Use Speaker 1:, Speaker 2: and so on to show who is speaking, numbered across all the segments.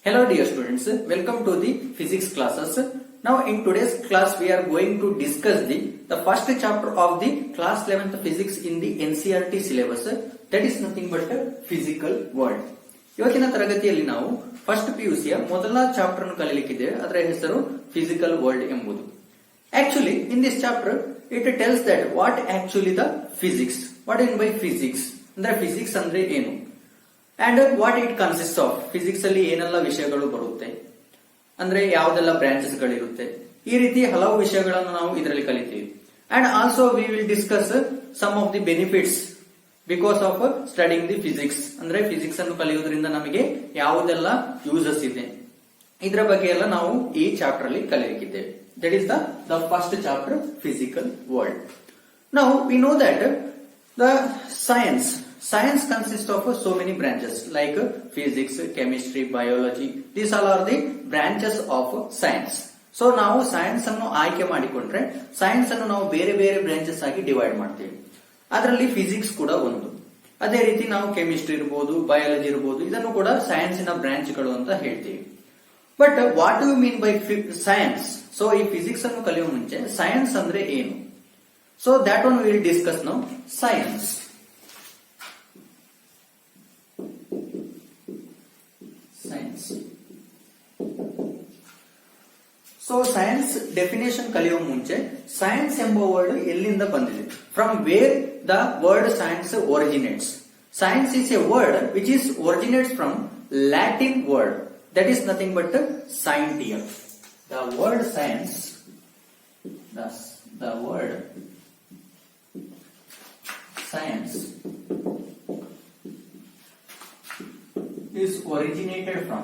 Speaker 1: Hello dear students, welcome to the physics classes. Now in today's class we are going to discuss the first chapter of the class 11th physics in the NCERT syllabus, that is nothing but physical world. ಇವತ್ತಿನ ತರಗತಿಯಲ್ಲಿ ನಾವು first ಪಿಯುಸಿಯ ಮೊದಲ chapter ಅನ್ನು ಕಲಿಯಲಿಕ್ಕಿದ್ದೇವೆ. ಅದರ ಹೆಸರು physical world ಎಂಬುದು. Actually in this chapter it tells that what actually the physics, what in by physics ಅಂದ್ರೆ physics ಅಂದ್ರೆ ಏನು, and what it consist of, physics ಅಲ್ಲಿ ಏನೆಲ್ಲ ವಿಷಯಗಳು ಬರುತ್ತೆ, ಅಂದ್ರೆ ಯಾವ್ದೆಲ್ಲ ಬ್ರಾಂಚಸ್ ಗಳಿರುತ್ತೆ, ಈ ರೀತಿ ಹಲವು ವಿಷಯಗಳನ್ನು ನಾವು ಇದರಲ್ಲಿ ಕಲಿತೀವಿ. And also we will discuss some of the benefits because of studying the physics, ಅಂದ್ರೆ ಫಿಸಿಕ್ಸ್ ಅನ್ನು ಕಲಿಯುವುದರಿಂದ ನಮಗೆ ಯಾವುದೆಲ್ಲ ಯೂಸಸ್ ಇದೆ, ಇದರ ಬಗ್ಗೆ ಎಲ್ಲ ನಾವು ಈ ಚಾಪ್ಟರ್ ಅಲ್ಲಿ ಕಲಿಯಲಿಕ್ಕಿದ್ದೇವೆ. That is the first chapter, physical world. Now we know that the Science consists of so many branches like physics, chemistry, biology. These all are the branches of science. So ನಾವು science ಅನ್ನು ಆಯ್ಕೆ ಮಾಡಿಕೊಂಡ್ರೆ science ಅನ್ನು ನಾವು ಬೇರೆ ಬೇರೆ branches ಆಗಿ divide ಮಾಡ್ತೀವಿ. ಅದರಲ್ಲಿ ಫಿಸಿಕ್ಸ್ ಕೂಡ ಒಂದು. ಅದೇ ರೀತಿ ನಾವು ಕೆಮಿಸ್ಟ್ರಿ ಇರಬಹುದು, ಬಯಾಲಜಿ ಇರಬಹುದು, ಇದನ್ನು ಕೂಡ ಸೈನ್ಸಿನ ಬ್ರಾಂಚ್ಗಳು ಅಂತ ಹೇಳ್ತೀವಿ. But what you mean by science? So ಈ ಫಿಸಿಕ್ಸ್ ಅನ್ನು ಕಲಿಯುವ ಮುಂಚೆ ಸೈನ್ಸ್ ಅಂದ್ರೆ ಏನು? So that one will discuss now. Science so science definition ಕಲಿಯುವ ಮುಂಚೆ ಸೈನ್ಸ್ ಎಂಬ ವರ್ಡ್ ಎಲ್ಲಿಂದ ಬಂದಿದೆ, from where the word science originates. Science is a word which is originates from Latin word that is nothing but ಸೈಂಟಿಯಾ. The word science, the word science is originated from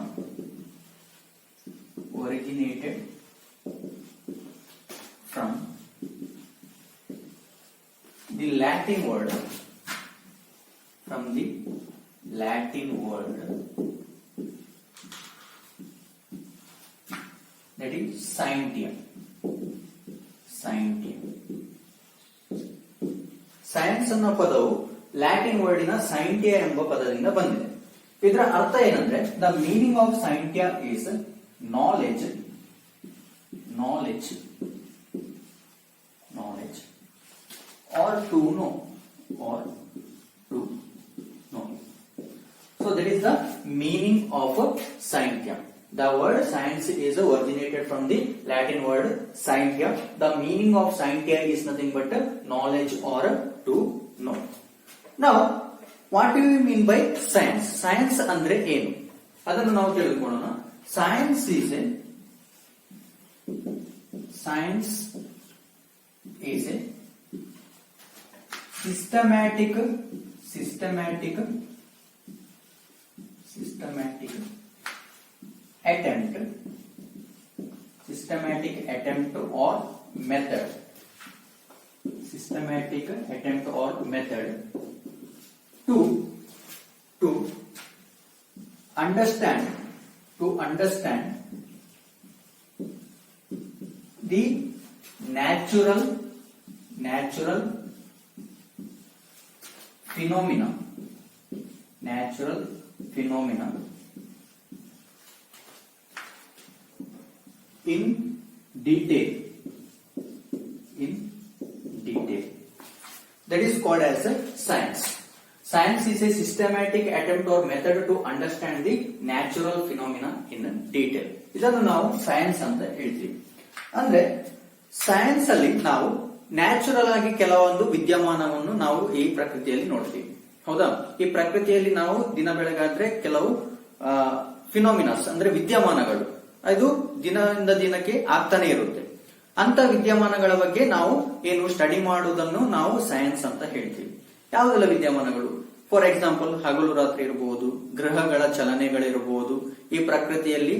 Speaker 1: the Latin word, that is scientia. Science ಅನ್ನೋ ಪದವು Latin ವರ್ಡಿನ ಸೈಂಟಿಯಾ ಎಂಬ ಪದದಿಂದ ಬಂದಿದೆ. ಇದರ ಅರ್ಥ ಏನಂದ್ರೆ the meaning of ಸೈಂಟಿಯಾ is knowledge or to know. So that is the meaning of scientia. The word science is originated from the Latin word scientia. The meaning of scientia is nothing but knowledge or to know. Now what you mean by science? Science ಅಂದ್ರೆ ಏನು ಅದನ್ನು ನಾವು ತಿಳಿದುಕೊಳ್ಳೋಣ. Science is a systematic attempt or method to understand the natural phenomena in detail. That is called as science. Science is a systematic attempt or method to understand the natural phenomena in detail. ಇದನ್ನು ನಾವು science ಅಂತ ಹೇಳ್ತೀವಿ. ಅಂದ್ರೆ science ಅಲ್ಲಿ ನಾವು natural ಆಗಿ ಕೆಲವೊಂದು ವಿದ್ಯಮಾನವನ್ನು ನಾವು ಈ ಪ್ರಕೃತಿಯಲ್ಲಿ ನೋಡ್ತೀವಿ. ಹೌದಾ? ಈ ಪ್ರಕೃತಿಯಲ್ಲಿ ನಾವು ದಿನ ಬೆಳಗಾದ್ರೆ ಕೆಲವು ಫಿನೋಮಿನಾಸ್ ಅಂದ್ರೆ ವಿದ್ಯಮಾನಗಳು ಅದು ದಿನದಿಂದ ದಿನಕ್ಕೆ ಆಗ್ತಾನೆ ಇರುತ್ತೆ. ಅಂತ ವಿದ್ಯಮಾನಗಳ ಬಗ್ಗೆ ನಾವು ಏನು ಸ್ಟಡಿ ಮಾಡುವುದನ್ನು ನಾವು ಸೈನ್ಸ್ ಅಂತ ಹೇಳ್ತೀವಿ. ಯಾವುದೆಲ್ಲ ವಿದ್ಯಮಾನಗಳು? ಫಾರ್ ಎಕ್ಸಾಂಪಲ್ ಹಗಲು ರಾತ್ರಿ ಇರಬಹುದು, ಗ್ರಹಗಳ ಚಲನೆಗಳಿರಬಹುದು, ಈ ಪ್ರಕೃತಿಯಲ್ಲಿ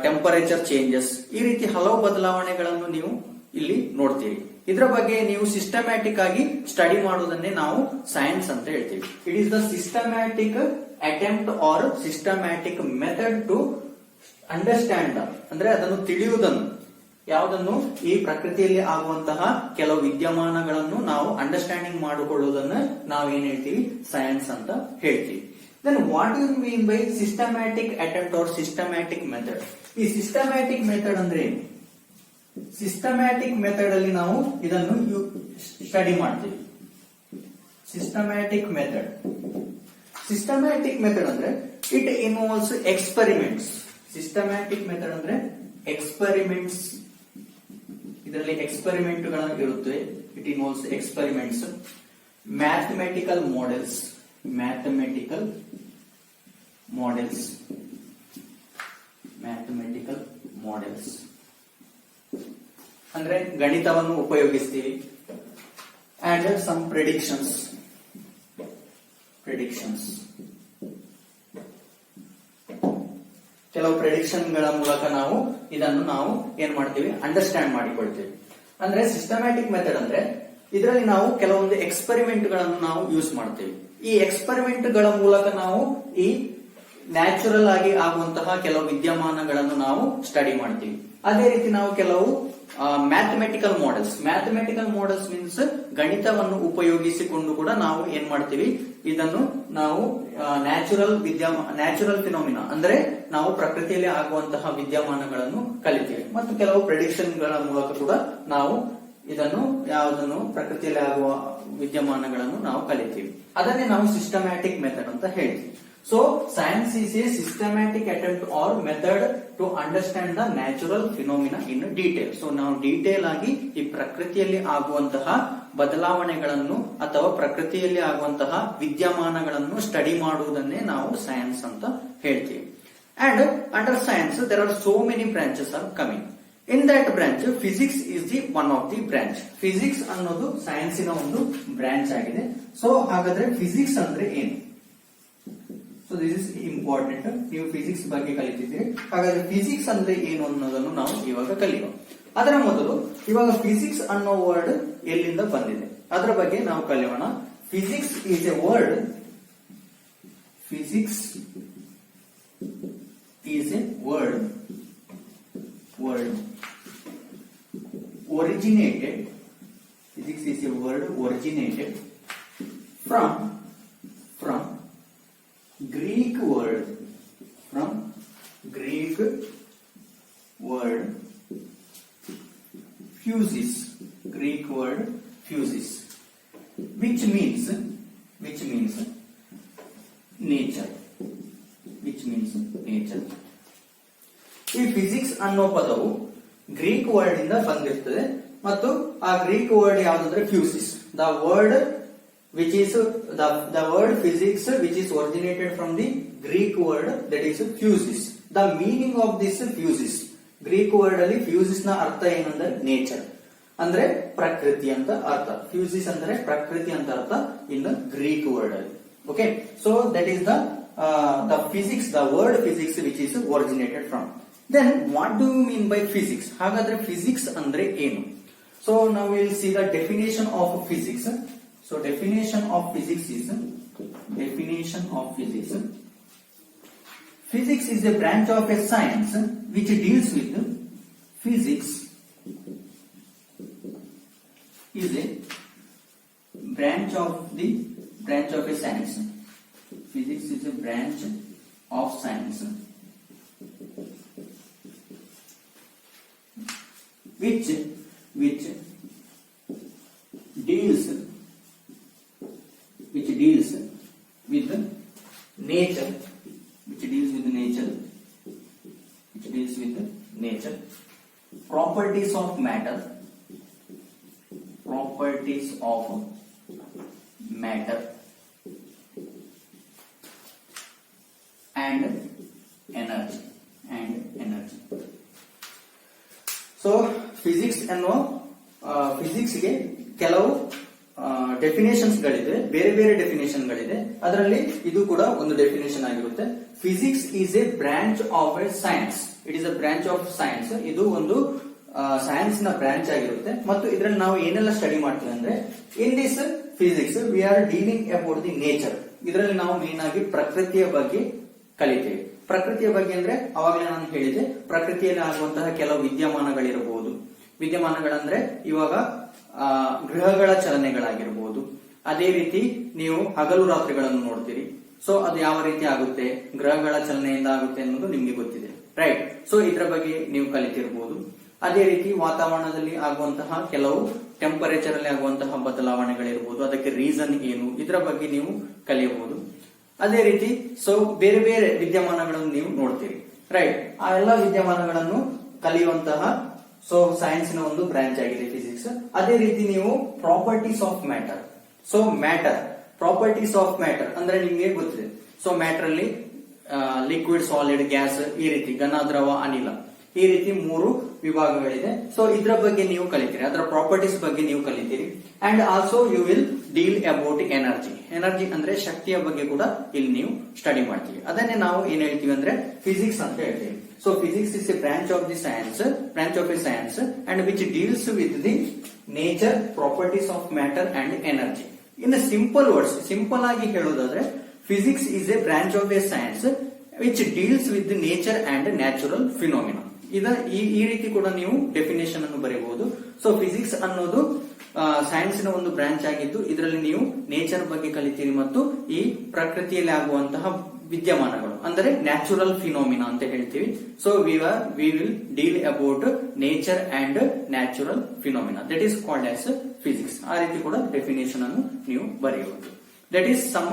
Speaker 1: ಟೆಂಪರೇಚರ್ ಚೇಂಜಸ್, ಈ ರೀತಿ ಹಲವು ಬದಲಾವಣೆಗಳನ್ನು ನೀವು ಇಲ್ಲಿ ನೋಡ್ತೀರಿ. ಇದರ ಬಗ್ಗೆ ನೀವು ಸಿಸ್ಟಮ್ಯಾಟಿಕ್ ಆಗಿ ಸ್ಟಡಿ ಮಾಡುವುದನ್ನೇ ನಾವು ಸೈನ್ಸ್ ಅಂತ ಹೇಳ್ತೀವಿ. It is the systematic attempt or systematic method to understand, ಅಂದ್ರೆ ಅದನ್ನು ತಿಳಿಯುವುದನ್ನು, ಯಾವುದನ್ನು ಈ ಪ್ರಕೃತಿಯಲ್ಲಿ ಆಗುವಂತಹ ಕೆಲವು ವಿದ್ಯಮಾನಗಳನ್ನು ನಾವು ಅಂಡರ್ಸ್ಟ್ಯಾಂಡಿಂಗ್ ಮಾಡಿಕೊಳ್ಳುವುದನ್ನು ನಾವೇನ್ ಹೇಳ್ತೀವಿ, ಸೈನ್ಸ್ ಅಂತ ಹೇಳ್ತೀವಿ. Then what do you mean by systematic attempt or systematic method? ಈ ಸಿಸ್ಟಮ್ಯಾಟಿಕ್ ಮೆಥಡ್ ಅಂದ್ರೆ ಏನು? ಸಿಸ್ಟಮ್ಯಾಟಿಕ್ ಮೆಥಡ್ ಅಲ್ಲಿ ನಾವು ಇದನ್ನು ಸ್ಟಡಿ ಮಾಡ್ತೀವಿ. ಸಿಸ್ಟಮ್ಯಾಟಿಕ್ ಮೆಥಡ್ ಅಂದ್ರೆ it involves experiments. Systematic method ಅಂದ್ರೆ ಎಕ್ಸ್ಪೆರಿಮೆಂಟ್ಸ್, ಇದರಲ್ಲಿ ಎಕ್ಸ್ಪೆರಿಮೆಂಟ್ ಗಳು ಇರುತ್ತವೆ. It involves experiments, mathematical models ಅಂದ್ರೆ ಗಣಿತವನ್ನು ಉಪಯೋಗಿಸ್ತೀವಿ. ಅಂಡ್ ಸಮ್ ಪ್ರೆಡಿಕ್ಷನ್ಸ್ ಕೆಲವು ಪ್ರೆಡಿಕ್ಷನ್ ಗಳ ಮೂಲಕ ನಾವು ಏನ್ ಮಾಡ್ತೀವಿ, ಅಂಡರ್ಸ್ಟ್ಯಾಂಡ್ ಮಾಡಿಕೊಳ್ತೀವಿ. ಅಂದ್ರೆ ಸಿಸ್ಟಮ್ಯಾಟಿಕ್ ಮೆಥಡ್ ಅಂದ್ರೆ ಇದರಲ್ಲಿ ನಾವು ಕೆಲವೊಂದು ಎಕ್ಸ್ಪೆರಿಮೆಂಟ್ ಗಳನ್ನು ನಾವು ಯೂಸ್ ಮಾಡ್ತೀವಿ. ಈ ಎಕ್ಸ್ಪೆರಿಮೆಂಟ್ ಗಳ ಮೂಲಕ ನಾವು ಈ ನ್ಯಾಚುರಲ್ ಆಗಿ ಆಗುವಂತಹ ಕೆಲವು ವಿದ್ಯಮಾನಗಳನ್ನು ನಾವು ಸ್ಟಡಿ ಮಾಡ್ತೀವಿ. ಅದೇ ರೀತಿ ನಾವು ಕೆಲವು ಮ್ಯಾಥಮೆಟಿಕಲ್ ಮಾಡೆಲ್ಸ್ ಮೀನ್ಸ್ ಗಣಿತವನ್ನು ಉಪಯೋಗಿಸಿಕೊಂಡು ಕೂಡ ನಾವು ಏನ್ ಮಾಡ್ತೀವಿ, ಇದನ್ನು ನಾವು ನ್ಯಾಚುರಲ್ ಫಿನಾಮಿನಾ ಅಂದ್ರೆ ನಾವು ಪ್ರಕೃತಿಯಲ್ಲಿ ಆಗುವಂತಹ ವಿದ್ಯಮಾನಗಳನ್ನು ಕಲಿತೀವಿ. ಮತ್ತು ಕೆಲವು ಪ್ರೆಡಿಕ್ಷನ್ ಗಳ ಮೂಲಕ ಕೂಡ ನಾವು ಯಾವುದನ್ನು ಪ್ರಕೃತಿಯಲ್ಲಿ ಆಗುವ ವಿದ್ಯಮಾನಗಳನ್ನು ನಾವು ಕಲಿತೀವಿ. ಅದನ್ನೇ ನಾವು ಸಿಸ್ಟಮ್ಯಾಟಿಕ್ ಮೆಥಡ್ ಅಂತ ಹೇಳ್ತೀವಿ. So, science is a systematic attempt or method to understand the natural phenomena in detail. So, ನಾವು ಡೀಟೇಲ್ ಆಗಿ ಈ ಪ್ರಕೃತಿಯಲ್ಲಿ ಆಗುವಂತಹ ಬದಲಾವಣೆಗಳನ್ನು ಅಥವಾ ಪ್ರಕೃತಿಯಲ್ಲಿ ಆಗುವಂತಹ ವಿದ್ಯಮಾನಗಳನ್ನು ಸ್ಟಡಿ ಮಾಡುವುದನ್ನೇ ನಾವು ಸೈನ್ಸ್ ಅಂತ ಹೇಳ್ತೀವಿ. And under science there are so many branches are coming. In that branch, physics is the one of the branch. Physics ಅನ್ನೋದು ಸೈನ್ಸಿನ ಒಂದು ಬ್ರಾಂಚ್ ಆಗಿದೆ. ಸೊ ಹಾಗಾದ್ರೆ ಫಿಸಿಕ್ಸ್ ಅಂದ್ರೆ ಏನು? So this is important. ನೀವು ಫಿಸಿಕ್ಸ್ ಬಗ್ಗೆ ಕಲಿತಿದ್ದೀರಿ. ಹಾಗಾದ್ರೆ ಫಿಸಿಕ್ಸ್ ಅಂದ್ರೆ ಏನು ಅನ್ನೋದನ್ನು ನಾವು ಇವಾಗ ಕಲಿಯೋಣ. ಅದರ ಮೊದಲು ಇವಾಗ ಫಿಸಿಕ್ಸ್ ಅನ್ನೋ ವರ್ಡ್ ಎಲ್ಲಿಂದ ಬಂದಿದೆ ಅದರ ಬಗ್ಗೆ ನಾವು ಕಲಿಯೋಣ. Physics is a word. Physics is a word originated. Physics is a word originated from Greek word physis. Greek word physis, which means nature. ಈ ಫಿಸಿಕ್ಸ್ ಅನ್ನೋ ಪದವು ಗ್ರೀಕ್ ವರ್ಡ್ ಇಂದ ಬಂದಿರ್ತದೆ ಮತ್ತು ಆ ಗ್ರೀಕ್ ವರ್ಡ್ ಯಾವುದಂದ್ರೆ ಫ್ಯೂಸಿಸ್. The word physics which is originated from the Greek word that is physis. The meaning of this physis, Greek word ಅಲ್ಲಿ ಫ್ಯೂಸಿಸ್ ನ ಅರ್ಥ ಏನಂದ್ರೆ ನೇಚರ್ ಅಂದ್ರೆ ಪ್ರಕೃತಿ ಅಂತ ಅರ್ಥ. ಫ್ಯೂಸಿಸ್ ಅಂದ್ರೆ ಪ್ರಕೃತಿ ಅಂತ ಅರ್ಥ ಇನ್ ಗ್ರೀಕ್ ವರ್ಡ್ ಅಲ್ಲಿ. Okay, so that is the physics, the word physics which is originated from. Then what do you mean by physics? ಹಾಗಾದ್ರೆ ಫಿಸಿಕ್ಸ್ ಅಂದ್ರೆ ಏನು? So now we will see the definition of physics. So definition of physics is physics is a branch of a science which deals with physics is a branch of a science. Physics is a branch of science which deals with nature, properties of matter and energy. So physics ಅನ್ನೋ physics ಗೆ ಕೆಲವು definitions ಗಳಿದೆ, ಬೇರೆ ಬೇರೆ definition ಗಳಿದೆ. ಅದರಲ್ಲಿ ಇದು ಕೂಡ ಒಂದು ಡೆಫಿನೇಷನ್ ಆಗಿರುತ್ತೆ. Physics is A branch of a science. It is a branch of science. ಇದು ಒಂದು ಸೈನ್ಸ್ ನ ಬ್ರಾಂಚ್ ಆಗಿರುತ್ತೆ. ಮತ್ತು ಇದರಲ್ಲಿ ನಾವು ಏನೆಲ್ಲ ಸ್ಟಡಿ ಮಾಡ್ತೀವಿ ಅಂದ್ರೆ, in this physics we are dealing about the nature. ಇದರಲ್ಲಿ ನಾವು ಮೇನ್ ಆಗಿ ಪ್ರಕೃತಿಯ ಬಗ್ಗೆ ಕಲಿತೇವೆ. ಪ್ರಕೃತಿಯ ಬಗ್ಗೆ ಅಂದ್ರೆ ಅವಾಗಲೇ ನಾನು ಹೇಳಿದೆ, ಪ್ರಕೃತಿಯಲ್ಲಿ ಆಗುವಂತಹ ಕೆಲವು ವಿದ್ಯಮಾನಗಳಿರಬಹುದು. ವಿದ್ಯಮಾನಗಳಂದ್ರೆ ಇವಾಗ ಗ್ರಹಗಳ ಚಲನೆಗಳಾಗಿರಬಹುದು. ಅದೇ ರೀತಿ ನೀವು ಹಗಲು ರಾತ್ರಿಗಳನ್ನು ನೋಡ್ತೀರಿ. ಸೊ ಅದು ಯಾವ ರೀತಿ ಆಗುತ್ತೆ, ಗ್ರಹಗಳ ಚಲನೆಯಿಂದ ಆಗುತ್ತೆ ಅನ್ನೋದು ನಿಮ್ಗೆ ಗೊತ್ತಿದೆ, ರೈಟ್. ಸೊ ಇದರ ಬಗ್ಗೆ ನೀವು ಕಲಿತಿರಬಹುದು. ಅದೇ ರೀತಿ ವಾತಾವರಣದಲ್ಲಿ ಆಗುವಂತಹ ಕೆಲವು ಟೆಂಪರೇಚರ್ ಅಲ್ಲಿ ಆಗುವಂತಹ ಬದಲಾವಣೆಗಳಿರ್ಬೋದು, ಅದಕ್ಕೆ ರೀಸನ್ ಏನು, ಇದರ ಬಗ್ಗೆ ನೀವು ಕಲಿಯಬಹುದು. ಅದೇ ರೀತಿ ಸೊ ಬೇರೆ ಬೇರೆ ವಿದ್ಯಮಾನಗಳನ್ನು ನೀವು ನೋಡ್ತೀರಿ, ರೈಟ್. ಆ ಎಲ್ಲ ವಿದ್ಯಮಾನಗಳನ್ನು ಕಲಿಯುವಂತಹ ಸೊ ಸೈನ್ಸ್ ನ ಒಂದು ಬ್ರಾಂಚ್ ಆಗಿದೆ ಫಿಸಿಕ್ಸ್. ಅದೇ ರೀತಿ ನೀವು properties of matter. So matter, properties of matter ಅಂದ್ರೆ ನಿಮ್ಗೆ ಗೊತ್ತಿದೆ. ಸೊ ಮ್ಯಾಟರ್ ಅಲ್ಲಿ ಲಿಕ್ವಿಡ್, ಸಾಲಿಡ್, ಗ್ಯಾಸ್, ಈ ರೀತಿ ಘನ, ದ್ರವ, ಅನಿಲ, ಈ ರೀತಿ 3 ವಿಭಾಗಗಳಿದೆ. ಸೊ ಇದರ ಬಗ್ಗೆ ನೀವು ಕಲಿತೀರಿ, ಅದರ ಪ್ರಾಪರ್ಟೀಸ್ ಬಗ್ಗೆ ನೀವು ಕಲಿತೀರಿ. And also you will deal about energy. Energy ಅಂದ್ರೆ ಶಕ್ತಿಯ ಬಗ್ಗೆ ಕೂಡ ಇಲ್ಲಿ ನೀವು ಸ್ಟಡಿ ಮಾಡ್ತೀವಿ. ಅದನ್ನೇ ನಾವು ಏನ್ ಹೇಳ್ತೀವಿ ಅಂದ್ರೆ ಫಿಸಿಕ್ಸ್ ಅಂತ ಹೇಳ್ತೀವಿ. So physics is a branch of a science and which deals with the nature, properties of matter and energy. In simple words, simple ಆಗಿ ಹೇಳೋದಾದ್ರೆ physics is a branch of a science which deals with the nature and natural phenomena. ಈ ರೀತಿ ಕೂಡ ನೀವು definition ಅನ್ನು ಬರೀಬಹುದು. So physics ಅನ್ನೋದು science ನ ಒಂದು ಬ್ರಾಂಚ್ ಆಗಿದ್ದು, ಇದರಲ್ಲಿ ನೀವು ನೇಚರ್ ಬಗ್ಗೆ ಕಲಿತೀರಿ ಮತ್ತು ಈ ಪ್ರಕೃತಿಯಲ್ಲಿ ಆಗುವಂತಹ ವಿದ್ಯಮಾನಗಳು ಅಂದರೆ ನ್ಯಾಚುರಲ್ ಫಿನೋಮಿನಾ ಅಂತ ಹೇಳ್ತೀವಿ. So we will deal about nature and natural phenomena, that is called as physics. ಆ ರೀತಿ ಕೂಡ ಡೆಫಿನೇಷನ್ ಅನ್ನು ನೀವು ಬರೆಯಬಹುದು. That is some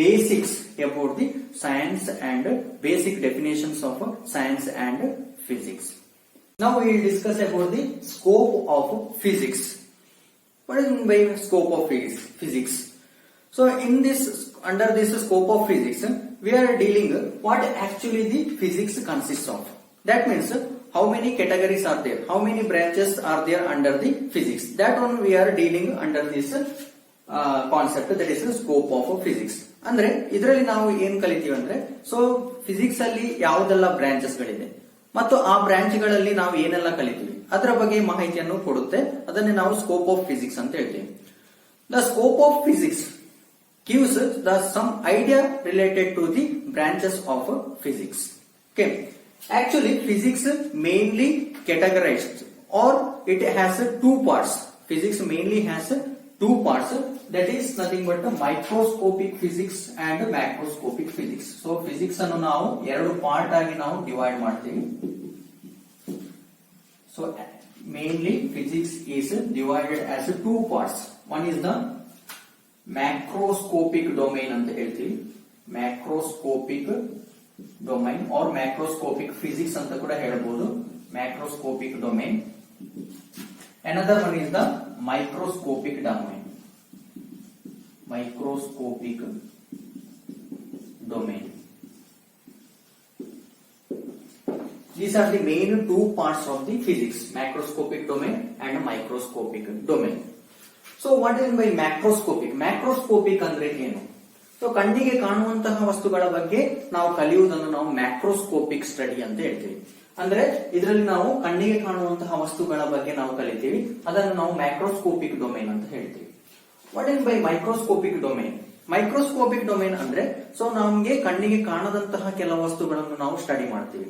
Speaker 1: basics about the science and basic definitions of science and physics. Now we will discuss about the scope of physics. What is meant by scope of physics? So in this, under this scope of physics, we are dealing what actually the physics consists of. That means how many categories are there, how many branches are there under the physics. That one we are dealing under this concept, that is scope of physics. ಅಂದ್ರೆ ಇದರಲ್ಲಿ ನಾವು ಏನ್ ಕಲಿತೀವಿ ಅಂದ್ರೆ, so physics ಅಲ್ಲಿ ಯಾವುದೆಲ್ಲ branches ಗಳಿದೆ ಮತ್ತು ಆ ಬ್ರಾಂಚ್ ಗಳಲ್ಲಿ ನಾವು ಏನೆಲ್ಲ ಕಲಿತೀವಿ ಅದರ ಬಗ್ಗೆ ಮಾಹಿತಿಯನ್ನು ಕೊಡುತ್ತೆ. ಅದನ್ನೇ ನಾವು ಸ್ಕೋಪ್ ಆಫ್ ಫಿಸಿಕ್ಸ್ ಅಂತ ಹೇಳ್ತೀವಿ. The scope of physics gives the some idea related to the branches of physics. Okay, actually physics mainly categorized or it has 2 parts. Physics mainly has 2 parts, that is nothing but microscopic physics and macroscopic physics. So physics ಅನ್ನು ನಾವು 2 part ಆಗಿ ನಾವು divide ಮಾಡ್ತೀವಿ. So mainly physics is divided as 2 parts. One is the macroscopic domain ಅಂತ ಹೇಳ್ತೀವಿ, macroscopic domain or macroscopic physics ಅಂತ ಕೂಡ ಹೇಳಬಹುದು, macroscopic domain. Another one is the microscopic domain. Microscopic domain. These are the main 2 parts of the physics, macroscopic domain and microscopic domain. So what is by macroscopic? Macroscopic ಅಂದ್ರೆ ಏನು? So ಕಣ್ಣಿಗೆ ಕಾಣುವಂತಹ ವಸ್ತುಗಳ ಬಗ್ಗೆ ನಾವು ಕಲಿಯುವುದನ್ನು ನಾವು ಮ್ಯಾಕ್ರೋಸ್ಕೋಪಿಕ್ ಸ್ಟಡಿ ಅಂತ ಹೇಳ್ತೀವಿ. ಅಂದ್ರೆ ಇದರಲ್ಲಿ ನಾವು ಕಣ್ಣಿಗೆ ಕಾಣುವಂತಹ ವಸ್ತುಗಳ ಬಗ್ಗೆ ನಾವು ಕಲಿತೀವಿ, ಅದನ್ನು ನಾವು ಮ್ಯಾಕ್ರೋಸ್ಕೋಪಿಕ್ ಡೊಮೈನ್ ಅಂತ ಹೇಳ್ತೀವಿ. What is by microscopic domain? Microscopic domain ಅಂದ್ರೆ ಸೊ ನಮ್ಗೆ ಕಣ್ಣಿಗೆ ಕಾಣದಂತಹ ಕೆಲವು ವಸ್ತುಗಳನ್ನು ನಾವು ಸ್ಟಡಿ ಮಾಡ್ತೀವಿ.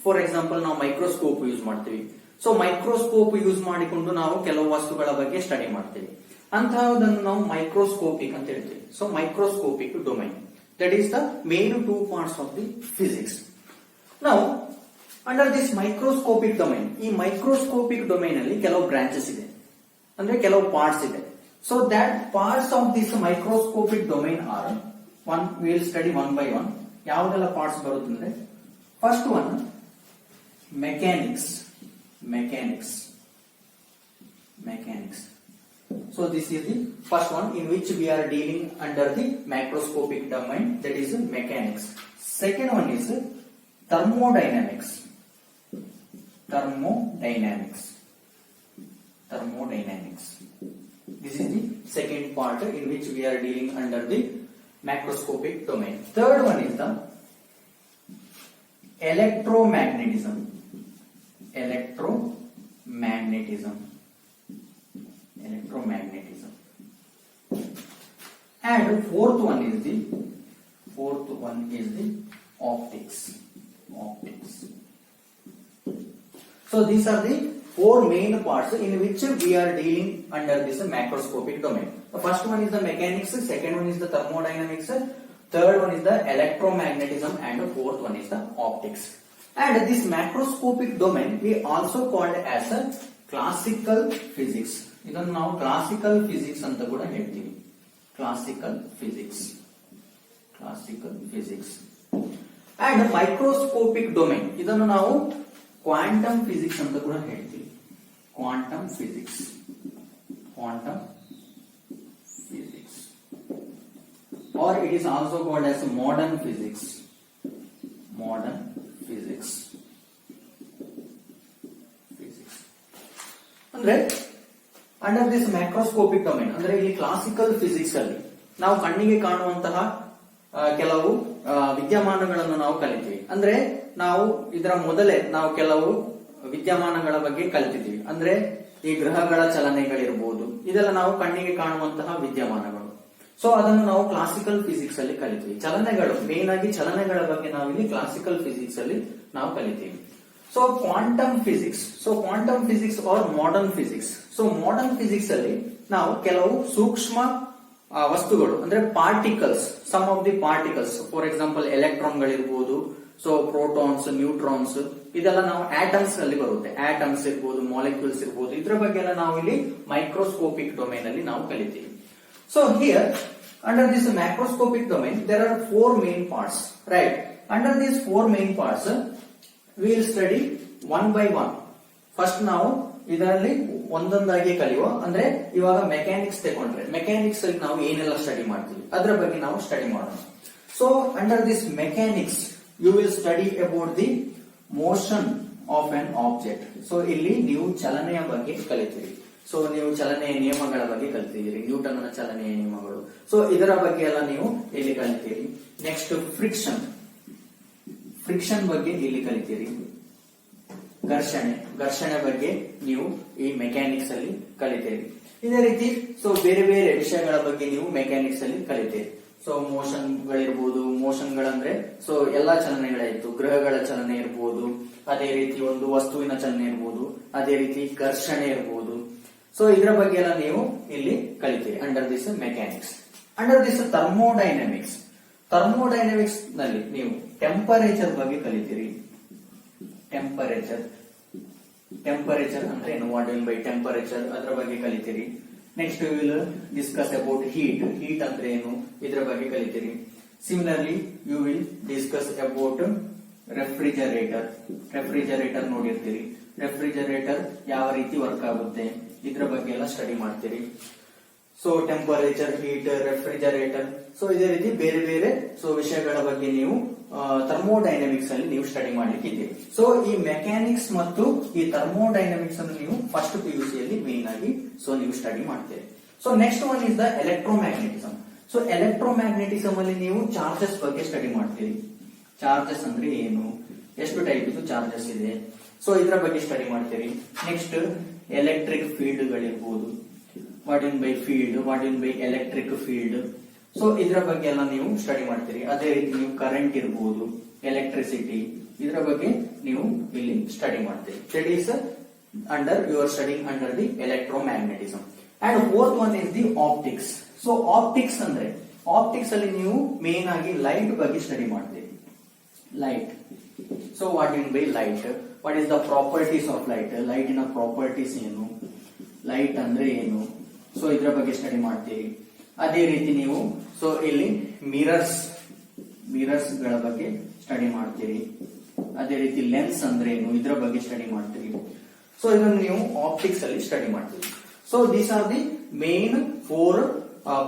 Speaker 1: ಫಾರ್ ಎಕ್ಸಾಂಪಲ್ ನಾವು ಮೈಕ್ರೋಸ್ಕೋಪ್ ಯೂಸ್ ಮಾಡ್ತೀವಿ. ಸೊ ಮೈಕ್ರೋಸ್ಕೋಪ್ ಯೂಸ್ ಮಾಡಿಕೊಂಡು ನಾವು ಕೆಲವು ವಸ್ತುಗಳ ಬಗ್ಗೆ ಸ್ಟಡಿ ಮಾಡ್ತೀವಿ. ಅಂತಹದನ್ನು ನಾವು ಮೈಕ್ರೋಸ್ಕೋಪಿಕ್ ಅಂತ ಹೇಳ್ತೀವಿ. So microscopic domain, that is the main 2 parts of the physics. ನಾವು ಅಂಡರ್ ದಿಸ್ ಮೈಕ್ರೋಸ್ಕೋಪಿಕ್ ಡೊಮೈನ್, ಈ ಮೈಕ್ರೋಸ್ಕೋಪಿಕ್ ಡೊಮೈನ್ ಅಲ್ಲಿ ಕೆಲವು ಬ್ರಾಂಚಸ್ ಇದೆ, ಅಂದ್ರೆ ಕೆಲವು ಪಾರ್ಟ್ಸ್ ಇದೆ. So that parts of this microscopic domain are one, will study one by one. ಯಾವುದೆಲ್ಲ parts ಬರುತ್ತಂದ್ರೆ, first one mechanics. So this is the first one in which we are dealing under the macroscopic domain, that is mechanics. Second one is thermodynamics. This is the second part in which we are dealing under the macroscopic domain. Third one is the electromagnetism. And fourth one is the optics. So these are the 4 main parts in which we are dealing under this macroscopic domain. The first one is the mechanics, second one is the thermodynamics, third one is the electromagnetism, and the fourth one is the optics. And this macroscopic domain we also called as a classical physics. ಇದನ್ನು ನಾವು classical physics ಅಂತ ಕೂಡ ಹೇಳ್ತೀವಿ. Classical physics and microscopic domain ಇದನ್ನು ನಾವು quantum physics ಅಂತ ಕೂಡ ಹೇಳ್ತೀವಿ. Quantum physics or it is also called as modern physics. ಅಂದ್ರೆ ಅಂಡರ್ ದಿಸ್ ಮ್ಯಾಕ್ರೋಸ್ಕೋಪಿಕ್ ಡೊಮೇನ್ ಅಂದ್ರೆ ಇಲ್ಲಿ ಕ್ಲಾಸಿಕಲ್ ಫಿಸಿಕ್ಸ್ ಅಲ್ಲಿ ನಾವು ಕಣ್ಣಿಗೆ ಕಾಣುವಂತಹ ಕೆಲವು ವಿದ್ಯಮಾನಗಳನ್ನು ನಾವು ಕಲಿತೀವಿ. ಅಂದ್ರೆ ನಾವು ಇದರ ಮೊದಲೇ ನಾವು ಕೆಲವು ವಿದ್ಯಮಾನಗಳ ಬಗ್ಗೆ ಕಲಿತಿದ್ದೀವಿ. ಅಂದ್ರೆ ಈ ಗ್ರಹಗಳ ಚಲನೆಗಳಿರ್ಬೋದು, ಇದೆಲ್ಲ ನಾವು ಕಣ್ಣಿಗೆ ಕಾಣುವಂತಹ ವಿದ್ಯಮಾನಗಳು. ಸೊ ಅದನ್ನು ನಾವು ಕ್ಲಾಸಿಕಲ್ ಫಿಸಿಕ್ಸ್ ಅಲ್ಲಿ ಕಲಿತೀವಿ. ಚಲನೆಗಳು ಮೇನ್ ಆಗಿ ಚಲನೆಗಳ ಬಗ್ಗೆ ನಾವು ಇಲ್ಲಿ ಕ್ಲಾಸಿಕಲ್ ಫಿಸಿಕ್ಸ್ ಅಲ್ಲಿ ನಾವು ಕಲಿತೀವಿ. So quantum physics or modern physics. So modern physics ಅಲ್ಲಿ ನಾವು ಕೆಲವು ಸೂಕ್ಷ್ಮ ವಸ್ತುಗಳು ಅಂದ್ರೆ particles, some of the particles, for example ಎಲೆಕ್ಟ್ರಾನ್ಗಳಿರ್ಬೋದು, ಸೊ ಪ್ರೋಟಾನ್ಸ್, ನ್ಯೂಟ್ರಾನ್ಸ್, ಇದೆಲ್ಲ ನಾವು ಆಟಮ್ಸ್ ಅಲ್ಲಿ ಬರುತ್ತೆ. ಆಟಮ್ಸ್ ಇರ್ಬೋದು, ಮಾಲಿಕ್ಯೂಲ್ಸ್ ಇರ್ಬೋದು, ಇದ್ರ ಬಗ್ಗೆ ಎಲ್ಲ ನಾವು ಇಲ್ಲಿ ಮೈಕ್ರೋಸ್ಕೋಪಿಕ್ ಡೊಮೇನ್ ಅಲ್ಲಿ ನಾವು ಕಲಿತೀವಿ. So here, under this macroscopic domain, there are four main parts, right? Under these four main parts, we will study one by one. First ನಾವು ಇದರಲ್ಲಿ ಒಂದೊಂದಾಗಿ ಕಲಿಯುವ. ಅಂದ್ರೆ ಇವಾಗ ಮೆಕ್ಯಾನಿಕ್ಸ್ ತಗೊಂಡ್ರೆ ಮೆಕ್ಯಾನಿಕ್ಸ್ ಅಲ್ಲಿ ನಾವು ಏನೆಲ್ಲ ಸ್ಟಡಿ ಮಾಡ್ತೀವಿ ಅದರ ಬಗ್ಗೆ ನಾವು ಸ್ಟಡಿ ಮಾಡೋಣ. So under this mechanics you will study about the motion of an object. So ಇಲ್ಲಿ ನೀವು ಚಲನೆಯ ಬಗ್ಗೆ ಕಲಿತೀರಿ. ಸೊ ನೀವು ಚಲನೆಯ ನಿಯಮಗಳ ಬಗ್ಗೆ ಕಲಿತಿದ್ದೀರಿ, ನ್ಯೂಟನ್ನ ಚಲನೆಯ ನಿಯಮಗಳು. ಸೊ ಇದರ ಬಗ್ಗೆ ಎಲ್ಲ ನೀವು ಇಲ್ಲಿ ಕಲಿತೀರಿ. ನೆಕ್ಸ್ಟ್ ಫ್ರಿಕ್ಷನ್ ಬಗ್ಗೆ ಇಲ್ಲಿ ಕಲಿತೀರಿ. ಘರ್ಷಣೆ ಬಗ್ಗೆ ನೀವು ಈ ಮೆಕ್ಯಾನಿಕ್ಸ್ ಅಲ್ಲಿ ಕಲಿತೀರಿ. ಇದೇ ರೀತಿ ಸೊ ಬೇರೆ ಬೇರೆ ವಿಷಯಗಳ ಬಗ್ಗೆ ನೀವು ಮೆಕ್ಯಾನಿಕ್ಸ್ ಅಲ್ಲಿ ಕಲಿತೀರಿ. ಸೊ ಮೋಷನ್ಗಳಂದ್ರೆ ಸೊ ಎಲ್ಲಾ ಚಲನೆಗಳಾಯ್ತು, ಗ್ರಹಗಳ ಚಲನೆ ಇರ್ಬೋದು, ಅದೇ ರೀತಿ ಒಂದು ವಸ್ತುವಿನ ಚಲನೆ ಇರ್ಬೋದು, ಅದೇ ರೀತಿ ಘರ್ಷಣೆ ಇರ್ಬೋದು. ಸೊ ಇದರ ಬಗ್ಗೆ ಎಲ್ಲ ನೀವು ಇಲ್ಲಿ ಕಲಿತೀರಿ under this mechanics. Under this thermodynamics ನಲ್ಲಿ ನೀವು ಟೆಂಪರೇಚರ್ ಬಗ್ಗೆ ಕಲಿತೀರಿ. ಟೆಂಪರೇಚರ್ ಅಂದ್ರೆ ಏನು, ವಾಟ್ ಮೀನ್ ಬೈ ಟೆಂಪರೇಚರ್, ಅದರ ಬಗ್ಗೆ ಕಲಿತೀರಿ. Next will discuss about heat ಅಂದ್ರೆ ಏನು, ಇದರ ಬಗ್ಗೆ ಕಲಿತೀರಿ. Similarly you will discuss about refrigerator ನೋಡಿರ್ತೀರಿ. ರೆಫ್ರಿಜರೇಟರ್ ಯಾವ ರೀತಿ ವರ್ಕ್ ಆಗುತ್ತೆ ಇದ್ರ ಬಗ್ಗೆ ಎಲ್ಲ ಸ್ಟಡಿ ಮಾಡ್ತೀರಿ. So temperature, heat, refrigerator, so ಇದೇ ರೀತಿ ಬೇರೆ ಬೇರೆ ಸೊ ವಿಷಯಗಳ ಬಗ್ಗೆ ನೀವು ಥರ್ಮೋಡೈನಮಿಕ್ಸ್ ಅಲ್ಲಿ ನೀವು ಸ್ಟಡಿ ಮಾಡ್ಲಿಕ್ಕಿದ್ದೀರಿ. ಸೊ ಈ ಮೆಕ್ಯಾನಿಕ್ಸ್ ಮತ್ತು ಈ ಥರ್ಮೋಡೈನಮಿಕ್ಸ್ ಅನ್ನು ನೀವು ಫಸ್ಟ್ PUC ಅಲ್ಲಿ ಮೇನ್ ಆಗಿ ಸೊ ನೀವು ಸ್ಟಡಿ ಮಾಡ್ತೀರಿ. So next one is the electromagnetism. So electromagnetism ಅಲ್ಲಿ ನೀವು ಚಾರ್ಜಸ್ ಬಗ್ಗೆ ಸ್ಟಡಿ ಮಾಡ್ತೀರಿ. ಚಾರ್ಜಸ್ ಅಂದ್ರೆ ಏನು, ಎಷ್ಟು ಟೈಪ್ ಇದು ಚಾರ್ಜಸ್ ಇದೆ, ಸೊ ಇದರ ಬಗ್ಗೆ ಸ್ಟಡಿ ಮಾಡ್ತೀರಿ. ನೆಕ್ಸ್ಟ್ ಎಲೆಕ್ಟ್ರಿಕ್ ಫೀಲ್ಡ್ ಗಳಿರ್ಬೋದು, what in by field, what in by electric field, so ಇದರ ಬಗ್ಗೆ ಎಲ್ಲ ನೀವು ಸ್ಟಡಿ ಮಾಡ್ತೀರಿ. ಅದೇ ರೀತಿ ನೀವು ಕರೆಂಟ್ ಇರ್ಬೋದು, ಎಲೆಕ್ಟ್ರಿಸಿಟಿ, ಇದರ ಬಗ್ಗೆ ನೀವು ಇಲ್ಲಿ ಸ್ಟಡಿ ಮಾಡ್ತೀರಿ. That is under you are studying under the electromagnetism. And fourth one is the optics. So optics ಅಂದ್ರೆ ಆಪ್ಟಿಕ್ಸ್ ಅಲ್ಲಿ ನೀವು ಮೇನ್ ಆಗಿ ಲೈಟ್ ಬಗ್ಗೆ ಸ್ಟಡಿ ಮಾಡ್ತೀರಿ. Light, so what in by light, what is the properties of light, ಲೈಟಿನ properties ಏನು, light ಅಂದ್ರೆ ಏನು, ಸೊ ಇದರ ಬಗ್ಗೆ ಸ್ಟಡಿ ಮಾಡ್ತೀರಿ. ಅದೇ ರೀತಿ ನೀವು ಸೊ ಇಲ್ಲಿ ಮಿರರ್ಸ್ ಗಳ ಬಗ್ಗೆ ಸ್ಟಡಿ ಮಾಡ್ತೀರಿ. ಅದೇ ರೀತಿ ಲೆನ್ಸ್ ಅಂದ್ರೆ ಏನು, ಇದರ ಬಗ್ಗೆ ಸ್ಟಡಿ ಮಾಡ್ತೀರಿ. ಸೊ ಇದನ್ನು ನೀವು ಆಪ್ಟಿಕ್ಸ್ ಅಲ್ಲಿ ಸ್ಟಡಿ ಮಾಡ್ತೀರಿ. So these are the main 4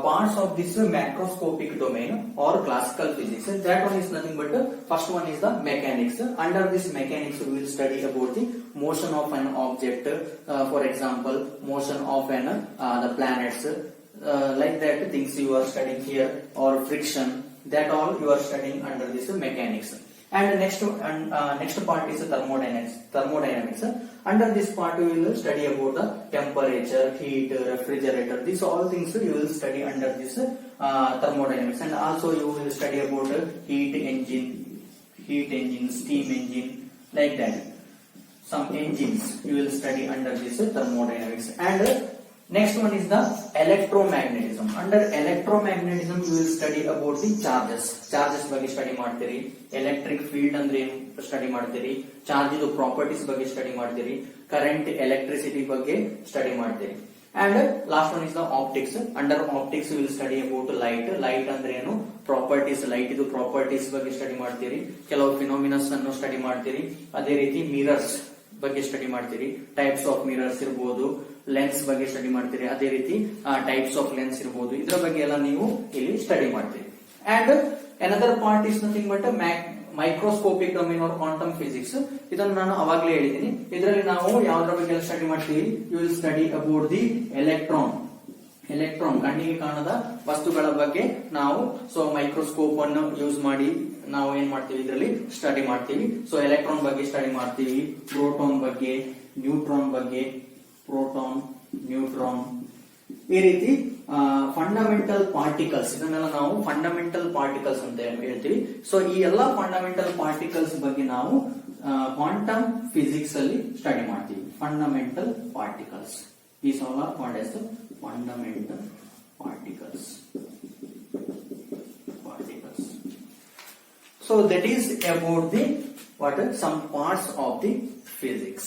Speaker 1: parts of this macroscopic domain or classical physics. That one is nothing but first one is the mechanics. Under this mechanics we will study about the motion of an object, for example motion of the planets, like that things you are studying here, or friction, that all you are studying under this mechanics. And next part is thermodynamics. Under this part we will study about the temperature, heat, refrigerator. These all things you will study under this thermodynamics. And also you will study about heat engine, steam engine, like that. Some engines you will study under this thermodynamics. And Next one is the electromagnetism. Under electromagnetism, you will study about the charges. Charges ಬಗ್ಗೆ study ಮಾಡ್ತೀರಿ. Electric field ಅಂದ್ರೆ ಏನು study ಮಾಡ್ತೀರಿ. Charge ಇದು properties ಬಗ್ಗೆ study ಮಾಡ್ತೀರಿ. Current, electricity ಬಗ್ಗೆ study ಮಾಡ್ತೀರಿ. And last one is the optics. Under optics, you will study about light. Light ಅಂದ್ರೆ ಏನು, ಪ್ರಾಪರ್ಟೀಸ್, ಲೈಟ್ ಇದು ಪ್ರಾಪರ್ಟೀಸ್ ಬಗ್ಗೆ ಸ್ಟಡಿ ಮಾಡ್ತೀರಿ. ಕೆಲವು ಫಿನೋಮಿನಸ್ ಅನ್ನು ಸ್ಟಡಿ ಮಾಡ್ತೀರಿ. ಅದೇ ರೀತಿ ಮಿರರ್ಸ್ ಬಗ್ಗೆ ಸ್ಟಡಿ ಮಾಡ್ತೀರಿ. ಟೈಪ್ಸ್ ಆಫ್ ಮಿರರ್ಸ್ ಇರಬಹುದು, ಲೆನ್ಸ್ ಬಗ್ಗೆ ಸ್ಟಡಿ ಮಾಡ್ತೀರಿ. ಅದೇ ರೀತಿ ಟೈಪ್ಸ್ ಆಫ್ ಲೆನ್ಸ್ ಇರಬಹುದು. ಇದರ ಬಗ್ಗೆ ಎಲ್ಲ ನೀವು ಇಲ್ಲಿ ಸ್ಟಡಿ ಮಾಡ್ತೀರಿ. And another part is nothing but microscopic domain or quantum physics. ಇದನ್ನು ನಾನು ಅವಾಗಲೇ ಹೇಳಿದ್ದೀನಿ. ಇದರಲ್ಲಿ ನಾವು ಯಾವ್ದ್ರ ಬಗ್ಗೆ ಸ್ಟಡಿ ಮಾಡ್ತೀವಿ, you will study about the electron. Electron ಕಣ್ಣಿಗೆ ಕಾಣದ ವಸ್ತುಗಳ ಬಗ್ಗೆ ನಾವು ಮೈಕ್ರೋಸ್ಕೋಪ್ ಅನ್ನು ಯೂಸ್ ಮಾಡಿ ನಾವು ಏನ್ ಮಾಡ್ತೀವಿ, ಇದರಲ್ಲಿ ಸ್ಟಡಿ ಮಾಡ್ತೀವಿ. ಎಲೆಕ್ಟ್ರಾನ್ ಬಗ್ಗೆ ಸ್ಟಡಿ ಮಾಡ್ತೀವಿ. ಪ್ರೋಟಾನ್ ಬಗ್ಗೆ, ನ್ಯೂಟ್ರಾನ್ ಬಗ್ಗೆ, ಪ್ರೋಟಾನ್, ನ್ಯೂಟ್ರಾನ್, ಈ ರೀತಿ ಫಂಡಮೆಂಟಲ್ ಪಾರ್ಟಿಕಲ್ಸ್, ಇದನ್ನೆಲ್ಲ ನಾವು ಫಂಡಮೆಂಟಲ್ ಪಾರ್ಟಿಕಲ್ಸ್ ಅಂತ ಹೇಳ್ತೀವಿ. ಈ ಎಲ್ಲಾ ಫಂಡಮೆಂಟಲ್ ಪಾರ್ಟಿಕಲ್ಸ್ ಬಗ್ಗೆ ನಾವು ಕ್ವಾಂಟಮ್ ಫಿಸಿಕ್ಸ್ ಅಲ್ಲಿ ಸ್ಟಡಿ ಮಾಡ್ತೀವಿ. Fundamental particles, these all are called as fundamental particles. So that is about the some parts of the physics.